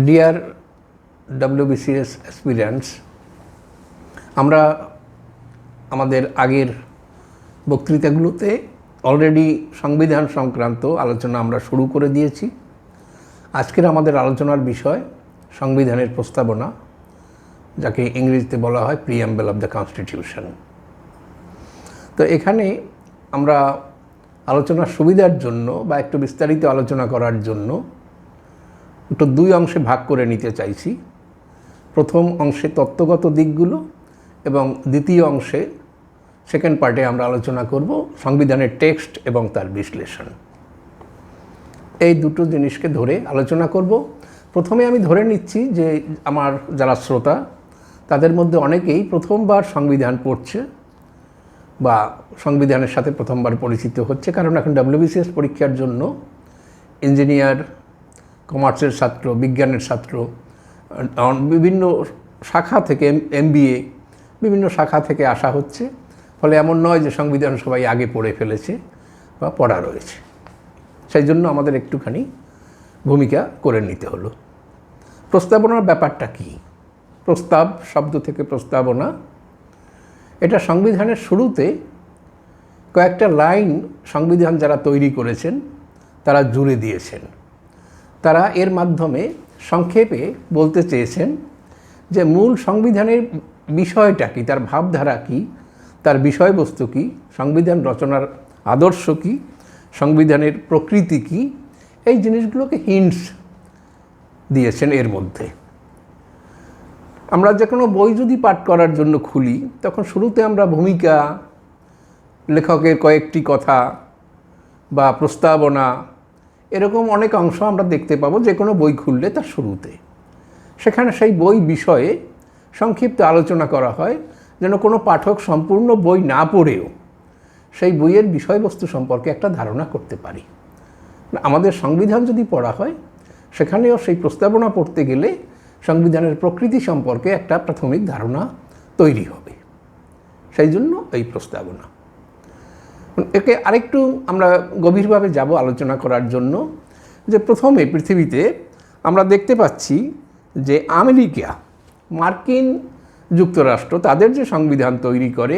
Deer WBCS aspirants, আমরা আমাদের আগের বক্তৃতাগুলোতে অলরেডি সংবিধান সংক্রান্ত আলোচনা আমরা শুরু করে দিয়েছি। আজকের আমাদের আলোচনার বিষয় সংবিধানের প্রস্তাবনা, যাকে ইংরেজিতে বলা হয় প্রিঅ্যাম্বল অফ দ্য কনস্টিটিউশন। তো এখানে আমরা আলোচনার সুবিধার জন্য বা একটু বিস্তারিত আলোচনা করার জন্য একটু দুই অংশে ভাগ করে নিতে চাইছি। প্রথম অংশে তত্ত্বগত দিকগুলো এবং দ্বিতীয় অংশে সেকেন্ড পার্টে আমরা আলোচনা করব সংবিধানের টেক্সট এবং তার বিশ্লেষণ। এই দুটো জিনিসকে ধরে আলোচনা করব। প্রথমে আমি ধরে নিচ্ছি যে আমার যারা শ্রোতা তাদের মধ্যে অনেকেই প্রথমবার সংবিধান পড়ছে বা সংবিধানের সাথে প্রথমবার পরিচিত হচ্ছে, কারণ এখন WBCS পরীক্ষার জন্য ইঞ্জিনিয়ার, কমার্সের ছাত্র, বিজ্ঞানের ছাত্র, বিভিন্ন শাখা থেকে MBA বিভিন্ন শাখা থেকে আসা হচ্ছে। ফলে এমন নয় যে সংবিধান সবাই আগে পড়ে ফেলেছে বা পড়া রয়েছে। সেই জন্য আমাদের একটুখানি ভূমিকা করে নিতে হলো। প্রস্তাবনার ব্যাপারটা কি? প্রস্তাব শব্দ থেকে প্রস্তাবনা, এটা সংবিধানের শুরুতে কয়েকটা লাইন সংবিধান যারা তৈরি করেছেন তারা জুড়ে দিয়েছেন। তারা এর মাধ্যমে সংক্ষেপে বলতে চেয়েছেন যে মূল সংবিধানের বিষয়টা কি, তার ভাবধারা কি, তার বিষয়বস্তু কি, সংবিধান রচনার আদর্শ কি, সংবিধানের প্রকৃতি কি, এই জিনিসগুলোকে হিন্টস দিয়েছেন এর মধ্যে। আমরা যে কোনো বই যদি পাঠ করার জন্য খুলি তখন শুরুতে আমরা ভূমিকা, লেখকের কয়েকটি কথা বা প্রস্তাবনা, এরকম অনেক অংশ আমরা দেখতে পাবো যে কোনো বই খুললে তার শুরুতে। সেখানে সেই বই বিষয়ে সংক্ষিপ্ত আলোচনা করা হয়, যেন কোনো পাঠক সম্পূর্ণ বই না পড়েও সেই বইয়ের বিষয়বস্তু সম্পর্কে একটা ধারণা করতে পারি। আমাদের সংবিধান যদি পড়া হয় সেখানেও সেই প্রস্তাবনা পড়তে গেলে সংবিধানের প্রকৃতি সম্পর্কে একটা প্রাথমিক ধারণা তৈরি হবে। সেই জন্য এই প্রস্তাবনা। একে আরেকটু আমরা গভীরভাবে যাব আলোচনা করার জন্য। যে প্রথমে পৃথিবীতে আমরা দেখতে পাচ্ছি যে আমেরিকা, মার্কিন যুক্তরাষ্ট্র তাদের যে সংবিধান তৈরি করে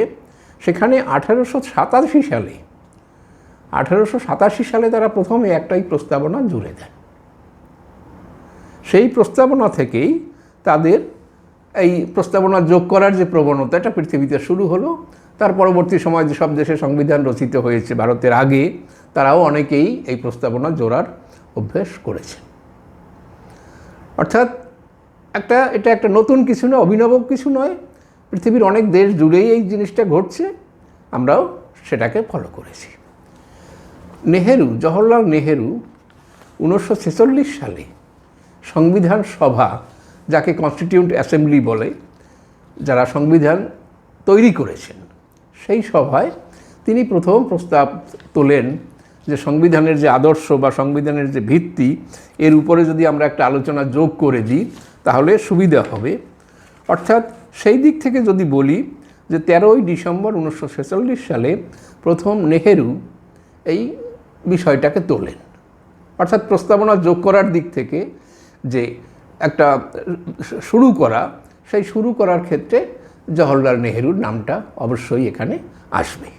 সেখানে 1887 সালে তারা প্রথমে একটাই প্রস্তাবনা জুড়ে দেয়। সেই প্রস্তাবনা থেকেই তাদের এই প্রস্তাবনা যোগ করার যে প্রবণতা, এটা পৃথিবীতে শুরু হলো। তার পরবর্তী সময় যেসব দেশে সংবিধান রচিত হয়েছে ভারতের আগে, তারাও অনেকেই এই প্রস্তাবনা জোড়ার অভ্যেস করেছে। অর্থাৎ এটা একটা নতুন কিছু নয়, অভিনব কিছু নয়। পৃথিবীর অনেক দেশ জুড়েই এই জিনিসটা ঘটছে, আমরাও সেটাকে ফলো করেছি। জওহরলাল নেহেরু 1946 সালে সংবিধান সভা, যাকে কনস্টিটিউয়েন্ট অ্যাসেম্বলি বলে, যারা সংবিধান তৈরি করেছেন, সেই সভায় তিনি প্রথম প্রস্তাব তোলেন যে সংবিধানের যে আদর্শ বা সংবিধানের যে ভিত্তি, এর উপরে যদি আমরা একটা আলোচনা যোগ করে দিই তাহলে সুবিধা হবে। অর্থাৎ সেই দিক থেকে যদি বলি যে 13ই ডিসেম্বর 1946 সালে প্রথম নেহেরু এই বিষয়টাকে তোলেন। অর্থাৎ প্রস্তাবনা যোগ করার দিক থেকে যে একটা শুরু করা, সেই শুরু করার ক্ষেত্রে জওহরলাল নেহেরুর নামটা অবশ্যই এখানে আসবে।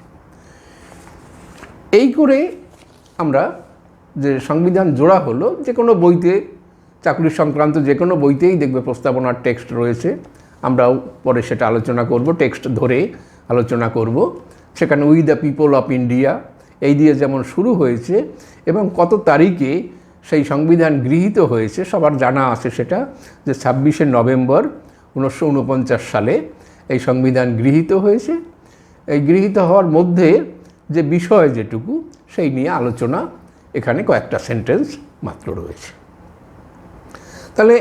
এই করে আমরা যে সংবিধান জোড়া হলো, যে কোনো বইতে, চাকরি সংক্রান্ত যে কোনো বইতেই দেখবে প্রস্তাবনার টেক্সট রয়েছে। আমরাও পরে সেটা আলোচনা করব, টেক্সট ধরে আলোচনা করব। সেখানে we the people of India এই দিয়ে যেমন শুরু হয়েছে এবং কত তারিখে সেই সংবিধান গৃহীত হয়েছে সবার জানা আছে, সেটা যে 26শে নভেম্বর 1949 সালে এই সংবিধান গৃহীত হয়েছে। এই গৃহীত হওয়ার মধ্যে যে বিষয় যেটুকু, সেই নিয়ে আলোচনা এখানে কয়েকটা সেন্টেন্স মাত্র রয়েছে। তাহলে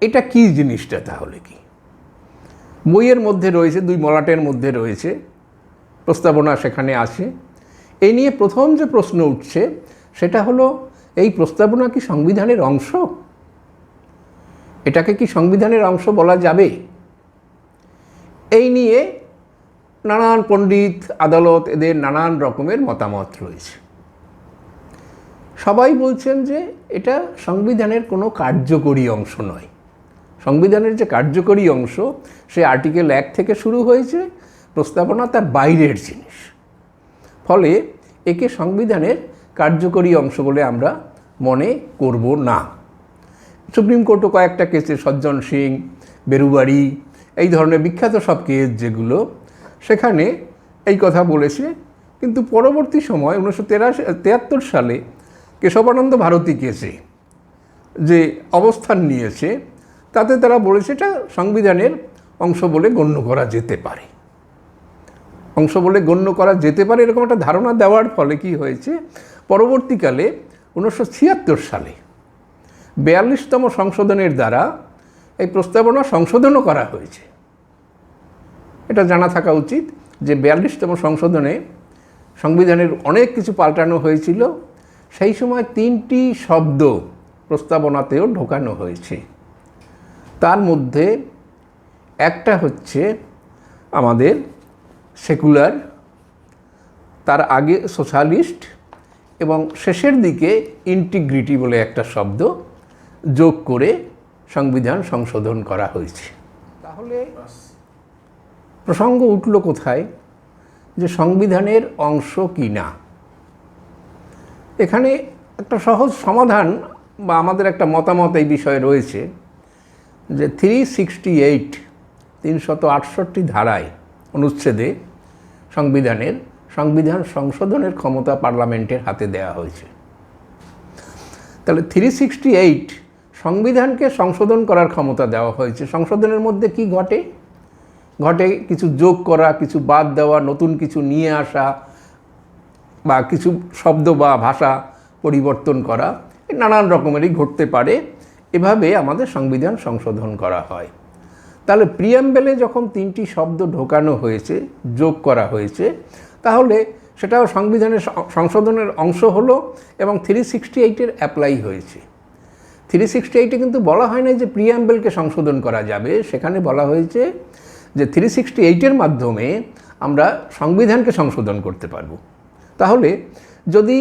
এটা কি জিনিসটা? তাহলে কি বইয়ের মধ্যে রয়েছে, দুই মলাটের মধ্যে রয়েছে, প্রস্তাবনা সেখানে আছে। এই নিয়ে প্রথম যে প্রশ্ন উঠছে সেটা হলো, এই প্রস্তাবনা কি সংবিধানের অংশ? এটাকে কি সংবিধানের অংশ বলা যাবে? এই নিয়ে নানান পণ্ডিত, আদালত, এদের নানান রকমের মতামত রয়েছে। সবাই বলছেন যে এটা সংবিধানের কোনো কার্যকরী অংশ নয়। সংবিধানের যে কার্যকরী অংশ সে আর্টিকেল 1 থেকে শুরু হয়েছে, প্রস্তাবনা তার বাইরের জিনিস। ফলে একে সংবিধানের কার্যকরী অংশ বলে আমরা মনে করব না। সুপ্রিম কোর্টও কয়েকটা কেসে, সজ্জন সিং, বেরুবাড়ি, এই ধরনের বিখ্যাত সব কেস যেগুলো, সেখানে এই কথা বলেছে। কিন্তু পরবর্তী সময় 1973 সালে কেশবানন্দ ভারতী কেসে যে অবস্থান নিয়েছে, তাতে তারা বলেছে এটা সংবিধানের অংশ বলে গণ্য করা যেতে পারে। অংশ বলে গণ্য করা যেতে পারে এরকম একটা ধারণা দেওয়ার ফলে কি হয়েছে, পরবর্তীকালে 1976 সালে 42তম সংশোধনের দ্বারা এই প্রস্তাবনা সংশোধনও করা হয়েছে। এটা জানা থাকা উচিত যে 42তম সংশোধনে সংবিধানের অনেক কিছু পাল্টানো হয়েছিল। সেই সময় 3টি শব্দ প্রস্তাবনাতেও ঢোকানো হয়েছে। তার মধ্যে একটা হচ্ছে আমাদের সেকুলার, তার আগে সোশ্যালিস্ট, এবং শেষের দিকে ইন্টিগ্রিটি বলে একটা শব্দ যোগ করে সংবিধান সংশোধন করা হয়েছে। তাহলে প্রসঙ্গ উঠল কোথায়, যে সংবিধানের অংশ কি না। এখানে একটা সহজ সমাধান বা আমাদের একটা মতামত এই বিষয়ে রয়েছে যে 368 ধারায় অনুচ্ছেদে সংবিধান সংশোধনের ক্ষমতা পার্লামেন্টের হাতে দেওয়া হয়েছে। তাহলে 368 সংবিধানকে সংশোধন করার ক্ষমতা দেওয়া হয়েছে। সংশোধনের মধ্যে কি ঘটে? কিছু যোগ করা, কিছু বাদ দেওয়া, নতুন কিছু নিয়ে আসা, বা কিছু শব্দ বা ভাষা পরিবর্তন করা, নানান রকমেরই ঘটতে পারে। এভাবে আমাদের সংবিধান সংশোধন করা হয়। তাহলে প্রিয়াম্বেলে যখন 3টি শব্দ ঢোকানো হয়েছে, যোগ করা হয়েছে, তাহলে সেটাও সংবিধানের সংশোধনের অংশ হলো এবং 368-এর অ্যাপ্লাই হয়েছে। 368-এ কিন্তু বলা হয় না যে প্রিয়াম্বেলকে সংশোধন করা যাবে, সেখানে বলা হয়েছে যে 368-এর মাধ্যমে আমরা সংবিধানকে সংশোধন করতে পারব। তাহলে যদি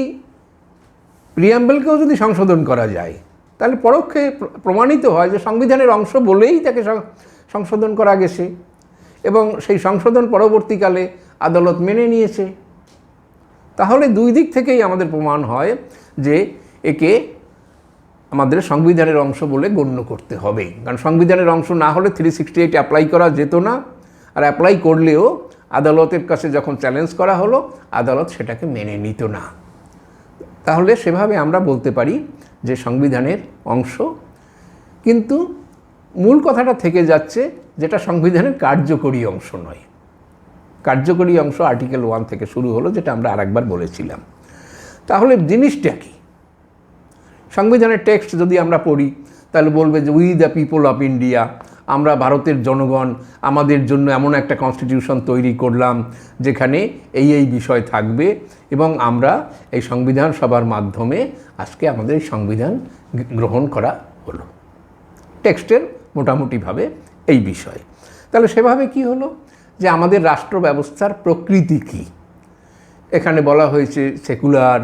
প্রিয়াম্বেলকেও যদি সংশোধন করা যায়, তাহলে পরোক্ষে প্রমাণিত হয় যে সংবিধানের অংশ বলেই তাকে সংশোধন করা গেছে, এবং সেই সংশোধন পরবর্তীকালে আদালত মেনে নিয়েছে। তাহলে দুই দিক থেকেই আমাদের প্রমাণ হয় যে একে আমাদের সংবিধানের অংশ বলে গণ্য করতে হবে। কারণ সংবিধানের অংশ না হলে 368 অ্যাপ্লাই করা যেত না, আর অ্যাপ্লাই করলেও আদালতের কাছে যখন চ্যালেঞ্জ করা হলো, আদালত সেটাকে মেনে নিত না। তাহলে সেভাবে আমরা বলতে পারি যে সংবিধানের অংশ, কিন্তু মূল কথাটা থেকে যাচ্ছে যেটা সংবিধানের কার্যকরী অংশ নয়। কার্যকরী অংশ আর্টিকেল 1 থেকে শুরু হলো, যেটা আমরা আরেকবার বলেছিলাম। তাহলে জিনিসটা কি? সংবিধানের টেক্সট যদি আমরা পড়ি, তাহলে বলবে যে we the people of India, আমরা ভারতের জনগণ আমাদের জন্য এমন একটা কনস্টিটিউশন তৈরি করলাম যেখানে এই বিষয় থাকবে, এবং আমরা এই সংবিধান সভার মাধ্যমে আজকে আমাদের এই সংবিধান গ্রহণ করা হলো। টেক্সটের মোটামুটিভাবে এই বিষয়। তাহলে সেভাবে কি হলো যে আমাদের রাষ্ট্র ব্যবস্থার প্রকৃতি কী? এখানে বলা হয়েছে সেকুলার,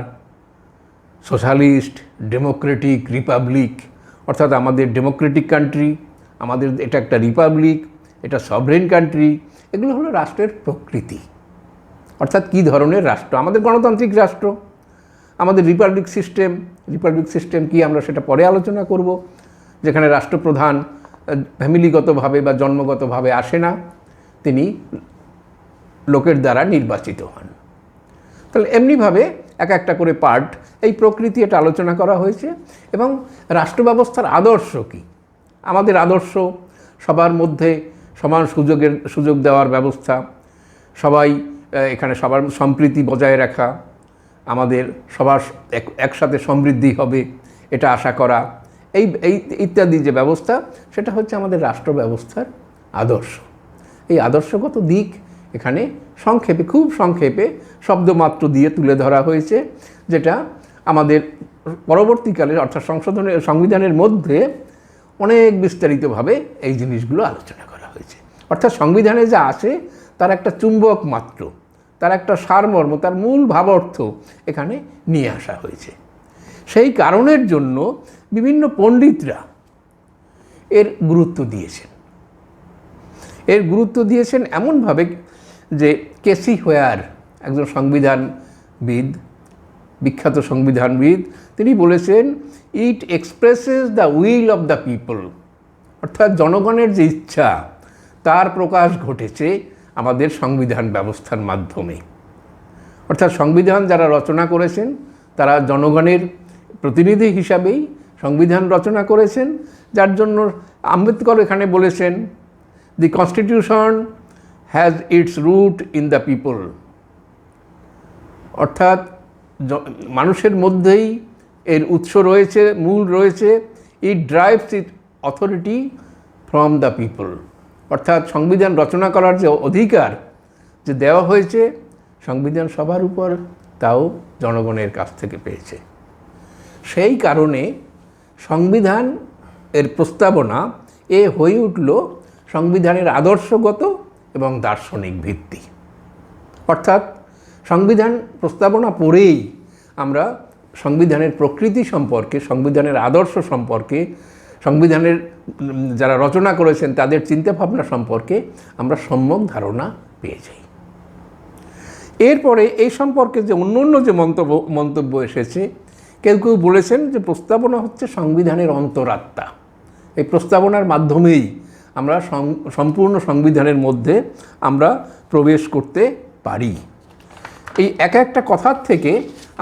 সোশ্যালিস্ট, ডেমোক্রেটিক, রিপাবলিক। অর্থাৎ আমাদের ডেমোক্রেটিক কান্ট্রি, আমাদের এটা একটা রিপাবলিক, এটা সভরেন কান্ট্রি। এগুলো হলো রাষ্ট্রের প্রকৃতি, অর্থাৎ কী ধরনের রাষ্ট্র। আমাদের গণতান্ত্রিক রাষ্ট্র, আমাদের রিপাবলিক সিস্টেম কি আমরা সেটা পরে আলোচনা করব, যেখানে রাষ্ট্রপ্রধান ফ্যামিলিগতভাবে বা জন্মগতভাবে আসে না, তিনি লোকের দ্বারা নির্বাচিত হন। তাহলে এমনিভাবে এক একটা করে পার্ট, এই প্রকৃতি এটা আলোচনা করা হয়েছে। এবং রাষ্ট্র ব্যবস্থার আদর্শ কী? আমাদের আদর্শ সবার মধ্যে সমান সুযোগ দেওয়ার ব্যবস্থা, সবাই এখানে সবার সম্প্রীতি বজায় রাখা, আমাদের সবার একসাথে সমৃদ্ধি হবে এটা আশা করা, এই ইত্যাদি যে ব্যবস্থা, সেটা হচ্ছে আমাদের রাষ্ট্র ব্যবস্থার আদর্শ। এই আদর্শগত দিক এখানে সংক্ষেপে, খুব সংক্ষেপে শব্দমাত্র দিয়ে তুলে ধরা হয়েছে, যেটা আমাদের পরবর্তীকালে অর্থাৎ সংবিধানের মধ্যে অনেক বিস্তারিতভাবে এই জিনিসগুলো আলোচনা করা হয়েছে। অর্থাৎ সংবিধানে যা আছে তার একটা চুম্বক মাত্র, তার একটা সারমর্ম, তার মূল ভাবার্থ এখানে নিয়ে আসা হয়েছে। সেই কারণের জন্য বিভিন্ন পণ্ডিতরা এর গুরুত্ব দিয়েছেন। এর গুরুত্ব দিয়েছেন এমনভাবে যে কেসি হোয়ার, একজন সংবিধানবিদ, বিখ্যাত সংবিধানবিদ, তিনি বলেছেন ইট expresses the will of the people, অর্থাৎ জনগণের যে ইচ্ছা তার প্রকাশ ঘটেছে আমাদের সংবিধান ব্যবস্থার মাধ্যমে। অর্থাৎ সংবিধান যারা রচনা করেছেন তারা জনগণের প্রতিনিধি হিসাবেই সংবিধান রচনা করেছেন, যার জন্য আম্বেদকর এখানে বলেছেন the constitution has its root in the people, অর্থাৎ মানুষের মধ্যেই এর উৎস রয়েছে, মূল রয়েছে। It drives it authority from the people, অর্থাৎ সংবিধান রচনা করার যে অধিকার যে দেওয়া হয়েছে সংবিধান সবার উপর, তাও জনগণের কাছ থেকে পেয়েছে। সেই কারণে সংবিধান এর প্রস্তাবনা হয়ে উঠল সংবিধানের আদর্শগত এবং দার্শনিক ভিত্তি। অর্থাৎ সংবিধান প্রস্তাবনা পড়েই আমরা সংবিধানের প্রকৃতি সম্পর্কে, সংবিধানের আদর্শ সম্পর্কে, সংবিধানের যারা রচনা করেছেন তাদের চিন্তাভাবনা সম্পর্কে আমরা সম্যক ধারণা পেয়ে যাই। এরপরে এই সম্পর্কে যে অন্য যে মন্তব্য এসেছে, কেউ কেউ বলেছেন যে প্রস্তাবনা হচ্ছে সংবিধানের অন্তরাত্মা, এই প্রস্তাবনার মাধ্যমেই আমরা সম্পূর্ণ সংবিধানের মধ্যে আমরা প্রবেশ করতে পারি। এই একটা কথার থেকে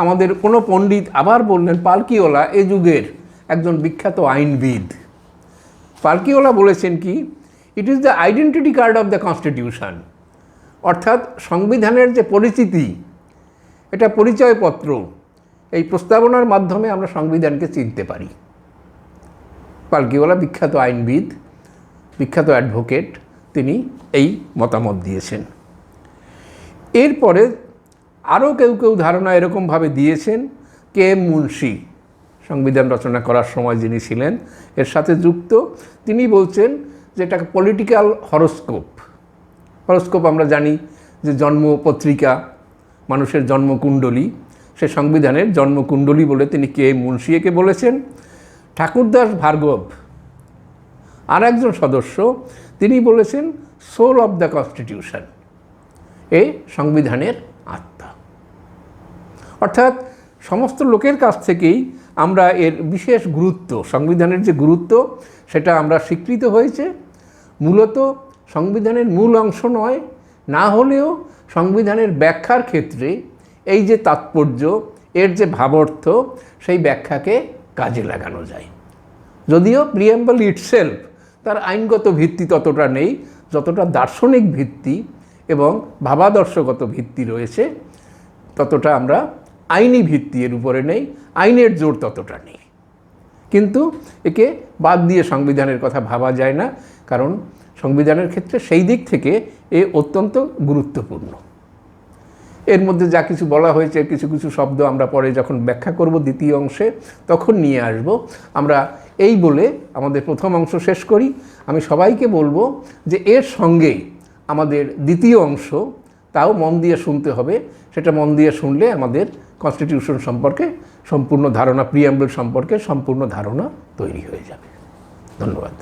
আমাদের কোনো পণ্ডিত আবার বললেন, পালকিওয়ালা এ যুগের একজন বিখ্যাত আইনবিদ, পালকিওয়ালা বলেছেন কি, it is the identity card of the constitution, অর্থাৎ সংবিধানের যে পরিচিতি, এটা পরিচয়পত্র, এই প্রস্তাবনার মাধ্যমে আমরা সংবিধানকে চিনতে পারি। পালকিওয়ালা বিখ্যাত আইনবিদ, বিখ্যাত অ্যাডভোকেট, তিনি এই মতামত দিয়েছেন। এরপরে আরও কেউ কেউ ধারণা এরকমভাবে দিয়েছেন, কে এম মুন্সি সংবিধান রচনা করার সময় যিনি ছিলেন এর সাথে যুক্ত, তিনি বলছেন যে এটাকে পলিটিক্যাল হরোস্কোপ। হরোস্কোপ আমরা জানি যে জন্ম পত্রিকা, মানুষের জন্মকুণ্ডলী, সে সংবিধানের জন্মকুণ্ডলী বলে তিনি কে এম মুন্সি একে বলেছেন। ঠাকুরদাস ভার্গব আর একজন সদস্য, তিনি বলেছেন সোল অফ দ্য কনস্টিটিউশন, এ সংবিধানের আত্মা। অর্থাৎ সমস্ত লোকের কাছ থেকেই আমরা এর বিশেষ গুরুত্ব, সংবিধানের যে গুরুত্ব সেটা আমরা স্বীকৃত হয়েছে। মূলত সংবিধানের মূল অংশ নয়, না হলেও সংবিধানের ব্যাখ্যার ক্ষেত্রে এই যে তাৎপর্য, এর যে ভাবার্থ, সেই ব্যাখ্যাকে কাজে লাগানো যায়। যদিও প্রিয়াম্বল ইটসেলফ তার আইনগত ভিত্তি ততটা নেই যতটা দার্শনিক ভিত্তি এবং ভাবাদর্শগত ভিত্তি রয়েছে, ততটা আমরা আইনি ভিত্তি এর উপরে নেই, আইনের জোর ততটা নেই। কিন্তু একে বাদ দিয়ে সংবিধানের কথা ভাবা যায় না, কারণ সংবিধানের ক্ষেত্রে সেই দিক থেকে এ অত্যন্ত গুরুত্বপূর্ণ। এর মধ্যে যা কিছু বলা হয়েছে, কিছু কিছু শব্দ আমরা পরে যখন ব্যাখ্যা করব দ্বিতীয় অংশে তখন নিয়ে আসব। আমরা এই বলে আমাদের প্রথম অংশ শেষ করি। আমি সবাইকে বলবো যে এর সঙ্গে আমাদের দ্বিতীয় অংশ, তাও মন দিয়ে শুনতে হবে। সেটা মন দিয়ে শুনলে আমাদের কনস্টিটিউশন সম্পর্কে সম্পূর্ণ ধারণা, প্রিয়াম্বল সম্পর্কে সম্পূর্ণ ধারণা তৈরি হয়ে যাবে। ধন্যবাদ।